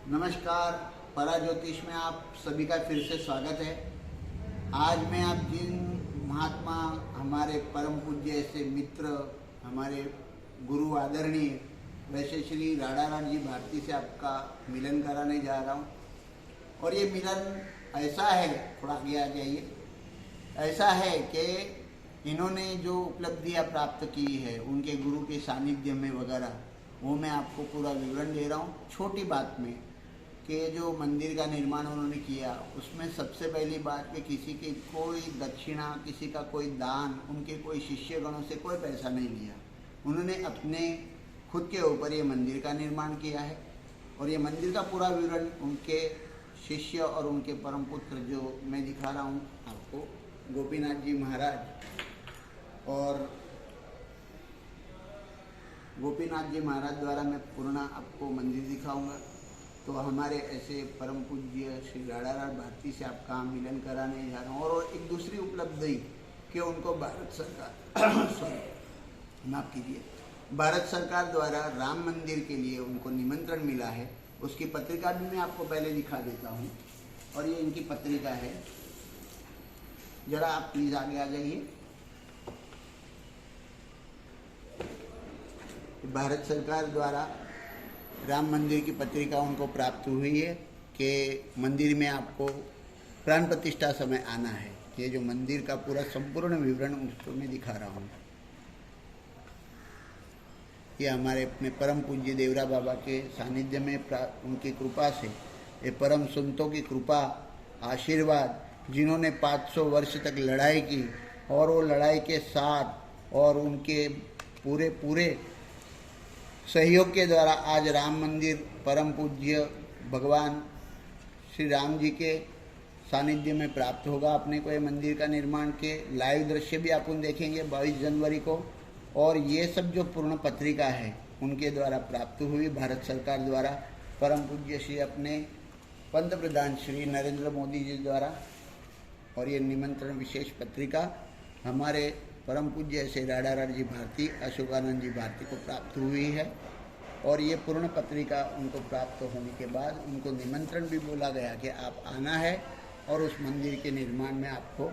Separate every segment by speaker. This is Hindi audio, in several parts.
Speaker 1: नमस्कार। पराज्योतिष में आप सभी का फिर से स्वागत है। आज मैं आप जिन महात्मा, हमारे परम पूज्य ऐसे मित्र, हमारे गुरु आदरणीय वैसे श्री राडाराम जी भारती से आपका मिलन कराने जा रहा हूँ। और ये मिलन ऐसा है, थोड़ा आगे आ जाइए, ऐसा है कि इन्होंने जो उपलब्धियाँ प्राप्त की है उनके गुरु के सानिध्य में वगैरह, वो मैं आपको पूरा विवरण दे रहा हूँ छोटी बात में। कि जो मंदिर का निर्माण उन्होंने किया उसमें सबसे पहली बात कि किसी की कोई दक्षिणा, किसी का कोई दान, उनके कोई शिष्यगणों से कोई पैसा नहीं लिया। उन्होंने अपने खुद के ऊपर ये मंदिर का निर्माण किया है। और ये मंदिर का पूरा विवरण उनके शिष्य और उनके परम पुत्र जो मैं दिखा रहा हूँ आपको, गोपीनाथ जी महाराज और गोपीनाथ जी महाराज द्वारा मैं पूर्ण आपको मंदिर दिखाऊंगा। तो हमारे ऐसे परम पूज्य श्री राडाराम भारती से आपका मिलन कराने जा रहा हूँ। और एक दूसरी उपलब्धि कि उनको भारत सरकार माफ कीजिए, भारत सरकार द्वारा राम मंदिर के लिए उनको निमंत्रण मिला है। उसकी पत्रिका भी मैं आपको पहले दिखा देता हूँ। और ये इनकी पत्रिका है, जरा आप प्लीज़ आगे आ जाइए। भारत सरकार द्वारा राम मंदिर की पत्रिका उनको प्राप्त हुई है कि मंदिर में आपको प्राण प्रतिष्ठा समय आना है। ये जो मंदिर का पूरा संपूर्ण विवरण उसको मैं दिखा रहा हूँ। ये हमारे अपने परम पूज्य देवरा बाबा के सानिध्य में उनकी कृपा से, ये परम संतों की कृपा, आशीर्वाद, जिन्होंने 500 वर्ष तक लड़ाई की और वो लड़ाई के साथ और उनके पूरे सहयोग के द्वारा आज राम मंदिर परम पूज्य भगवान श्री राम जी के सानिध्य में प्राप्त होगा। अपने को ये मंदिर का निर्माण के लाइव दृश्य भी अपन देखेंगे 22 जनवरी को। और ये सब जो पूर्ण पत्रिका है उनके द्वारा प्राप्त हुई भारत सरकार द्वारा, परम पूज्य श्री अपने पंत प्रधान श्री नरेंद्र मोदी जी द्वारा। और ये निमंत्रण विशेष पत्रिका हमारे परम पूज्य श्री राडाराम जी भारती, अशोकानंद जी भारती को प्राप्त हुई है। और ये पूर्ण पत्रिका उनको प्राप्त होने के बाद उनको निमंत्रण भी बोला गया कि आप आना है और उस मंदिर के निर्माण में आपको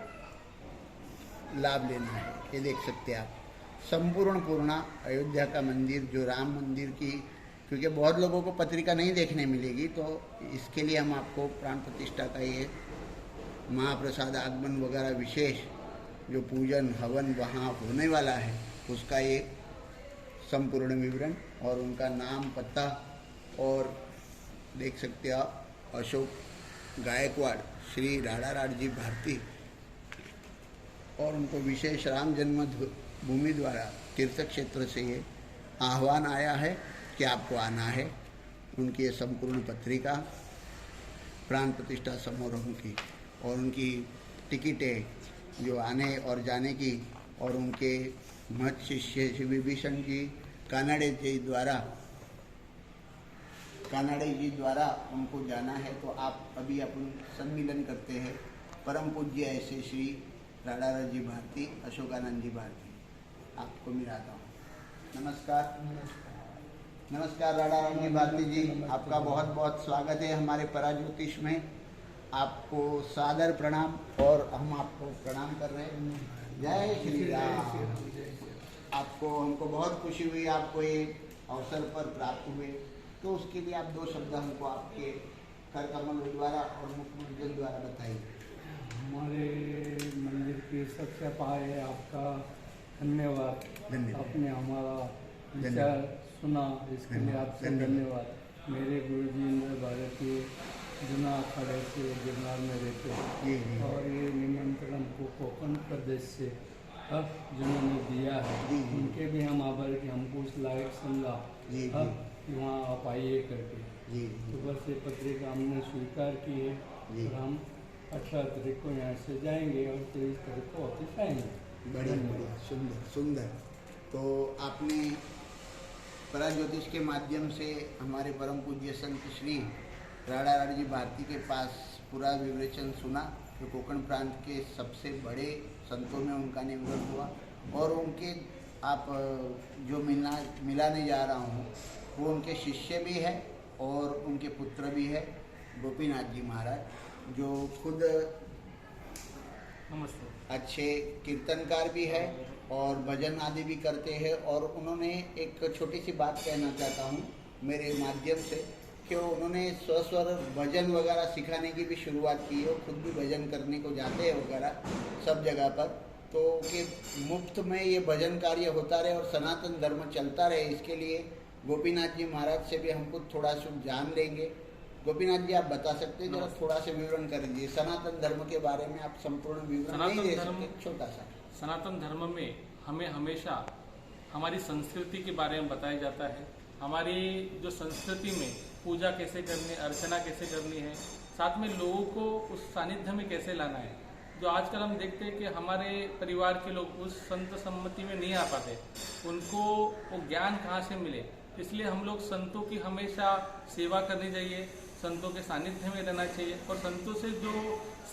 Speaker 1: लाभ लेना है। ये देख सकते हैं आप, संपूर्ण पूर्णा अयोध्या का मंदिर, जो राम मंदिर की, क्योंकि बहुत लोगों को पत्रिका नहीं देखने मिलेगी, तो इसके लिए हम आपको प्राण प्रतिष्ठा का ये महाप्रसाद आगमन वगैरह विशेष जो पूजन हवन वहाँ होने वाला है उसका ये संपूर्ण विवरण और उनका नाम, पता, और देख सकते हैं आप, अशोक गायकवाड़ श्री राडाराम जी भारती। और उनको विशेष राम जन्मभूमि द्वारा तीर्थ क्षेत्र से ये आह्वान आया है कि आपको आना है। उनकी ये संपूर्ण पत्रिका प्राण प्रतिष्ठा समारोह की और उनकी टिकटें जो आने और जाने की, और उनके महत शिष्य श्री विभीषण जी कानाडे जी द्वारा उनको जाना है। तो आप अभी अपन सम्मिलन करते हैं परम पूज्य ऐसे श्री राडाराम जी भारती, अशोकानंद जी भारती, आपको मिलाता हूँ। नमस्कार राडाराम जी भारती जी, आपका बहुत बहुत स्वागत है हमारे पराज्योतिष में। आपको सादर प्रणाम और हम आपको प्रणाम कर रहे हैं। जय श्री राम। आपको, हमको बहुत खुशी हुई आपको ये अवसर पर प्राप्त हुए, तो उसके लिए आप 2 शब्द हमको आपके कर कमल द्वारा और मुखमंडल द्वारा बताइए।
Speaker 2: हमारे मंदिर की सबसे पहले आपका धन्यवाद। आपने हमारा विचार सुना, इसके लिए आपसे धन्यवाद। मेरे गुरुजी इंद्र भारती जुना अखाड़े से गिरनार में रहते हैं और ये निमंत्रण हमको कोकण प्रदेश से जिन्होंने दिया है उनके भी हम आभार कि हमको उस लायक समझा कि वहाँ आप आइए करके। तो बस ये पत्रिका हमने स्वीकार की है और हम 18 तारीख को यहाँ से जाएंगे और 23 तारीख को वापस आएंगे।
Speaker 1: बढ़िया, सुंदर। तो आपने पराज्योतिष के माध्यम से हमारे परम पूज्य संत श्री राडाराम जी भारती के पास पूरा विवेचन सुना, जो कोकण प्रांत के सबसे बड़े संतों में उनका निमंत्रण हुआ। और उनके आप जो मिलाने जा रहा हूँ वो उनके शिष्य भी है और उनके पुत्र भी है गोपीनाथ जी महाराज, जो खुद
Speaker 3: नमस्ते।
Speaker 1: अच्छे कीर्तनकार भी है और भजन आदि भी करते हैं। और उन्होंने एक छोटी सी बात कहना चाहता हूँ मेरे माध्यम से कि उन्होंने स्वस्वर भजन वगैरह सिखाने की भी शुरुआत की है। वो खुद भी भजन करने को जाते हैं वगैरह सब जगह पर, तो कि मुफ्त में ये भजन कार्य होता रहे और सनातन धर्म चलता रहे, इसके लिए गोपीनाथ जी महाराज से भी हम कुछ थोड़ा सा जान लेंगे। गोपीनाथ जी, आप बता सकते हैं, जरा थोड़ा सा विवरण कर दीजिए सनातन धर्म के बारे में। आप संपूर्ण विवरण नहीं दे सकते, छोटा सा।
Speaker 3: सनातन धर्म में हमें हमेशा हमारी संस्कृति के बारे में बताया जाता है। हमारी जो संस्कृति में पूजा कैसे करनी, अर्चना कैसे करनी है, साथ में लोगों को उस सानिध्य में कैसे लाना है। जो आजकल हम देखते हैं कि हमारे परिवार के लोग उस संत सम्मति में नहीं आ पाते, उनको वो ज्ञान कहाँ से मिले। इसलिए हम लोग संतों की हमेशा सेवा करनी चाहिए, संतों के सानिध्य में रहना चाहिए, और संतों से जो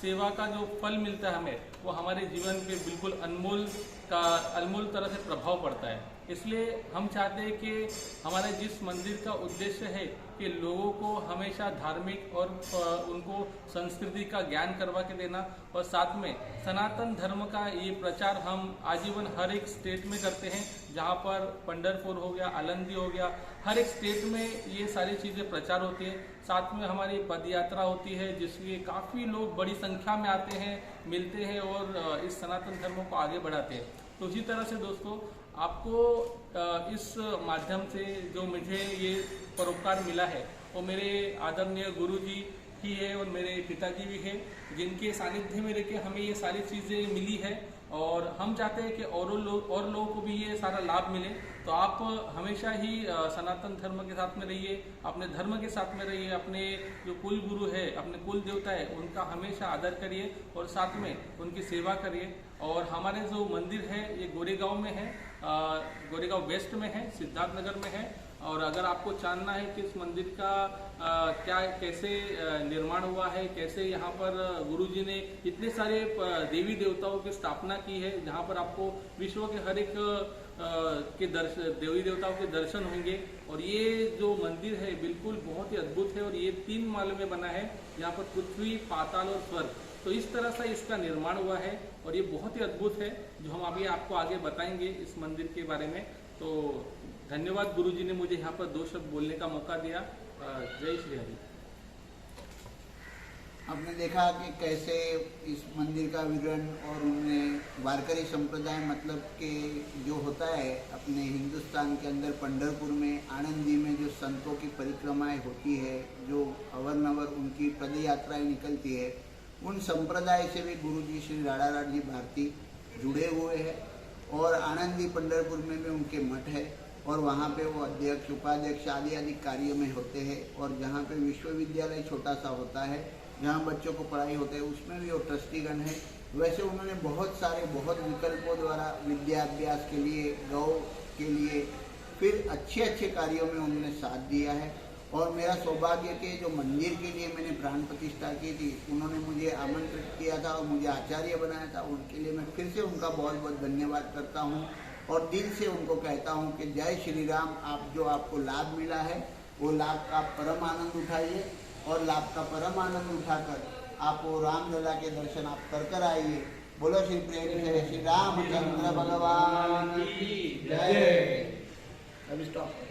Speaker 3: सेवा का जो फल मिलता है हमें, वो हमारे जीवन पे बिल्कुल अनमोल तरह से प्रभाव पड़ता है। इसलिए हम चाहते हैं कि हमारे जिस मंदिर का उद्देश्य है कि लोगों को हमेशा धार्मिक और उनको संस्कृति का ज्ञान करवा के देना, और साथ में सनातन धर्म का ये प्रचार हम आजीवन हर एक स्टेट में करते हैं। जहाँ पर पंढरपुर हो गया, आलंदी हो गया, हर एक स्टेट में ये सारी चीज़ें प्रचार होती है। साथ में हमारी पद यात्रा होती है, जिसमें काफ़ी लोग बड़ी संख्या में आते हैं, मिलते हैं और इस सनातन धर्म को आगे बढ़ाते हैं। तो इसी तरह से दोस्तों, आपको इस माध्यम से जो मुझे ये परोपकार मिला है, वो मेरे आदरणीय गुरु जी ही है और मेरे पिताजी भी है, जिनके सानिध्य में रह के हमें ये सारी चीज़ें मिली है। और हम चाहते हैं कि और लोगों को भी ये सारा लाभ मिले। तो आप हमेशा ही सनातन धर्म के साथ में रहिए, अपने धर्म के साथ में रहिए, अपने जो कुल गुरु है, अपने कुल देवता है, उनका हमेशा आदर करिए और साथ में उनकी सेवा करिए। और हमारे जो मंदिर है ये गोरेगांव में है, गोरेगांव वेस्ट में है, सिद्धार्थ नगर में है। और अगर आपको जानना है कि इस मंदिर का क्या कैसे निर्माण हुआ है, कैसे यहाँ पर गुरुजी ने इतने सारे देवी देवताओं की स्थापना की है, जहाँ पर आपको विश्व के हर एक के देवी देवताओं के दर्शन होंगे। और ये जो मंदिर है बिल्कुल बहुत ही अद्भुत है और ये 3 माले में बना है, यहाँ पर पृथ्वी, पाताल और स्वर्ग। तो इस तरह से इसका निर्माण हुआ है और ये बहुत ही अद्भुत है, जो हम अभी आपको आगे बताएंगे इस मंदिर के बारे में। तो धन्यवाद गुरुजी ने मुझे यहाँ पर 2 शब्द बोलने का मौका दिया। जय श्री हरि।
Speaker 1: आपने देखा कि कैसे इस मंदिर का विवरण और उनमें वारकरी संप्रदाय मतलब के जो होता है अपने हिंदुस्तान के अंदर पंढरपुर में, आनंदी में जो संतों की परिक्रमाएं होती है, जो अवरनवर उनकी पद यात्राएं निकलती है, उन संप्रदाय से भी गुरुजी श्री राडाराड जी भारती जुड़े हुए हैं। और आनंदी पंढरपुर में भी उनके मठ है और वहाँ पे वो अध्यक्ष, उपाध्यक्ष आदि कार्य में होते हैं। और जहाँ पे विश्वविद्यालय छोटा सा होता है, जहाँ बच्चों को पढ़ाई होते है, उसमें भी वो ट्रस्टीगण है। वैसे उन्होंने बहुत विकल्पों द्वारा विद्याभ्यास के लिए, गौ के लिए, फिर अच्छे कार्यों में उन्होंने साथ दिया है। और मेरा सौभाग्य कि जो मंदिर के लिए मैंने प्राण प्रतिष्ठा की थी, उन्होंने मुझे आमंत्रित किया था और मुझे आचार्य बनाया था। उनके लिए मैं फिर से उनका बहुत धन्यवाद करता हूँ और दिल से उनको कहता हूँ कि जय श्री राम। आप जो आपको लाभ मिला है, वो लाभ का परम आनंद उठाइए और लाभ का परम आनंद उठाकर आप वो रामलला के दर्शन आप कर आइए। बोलो श्री प्रेम से श्री रामचंद्र भगवान की जय। अभी स्टॉप।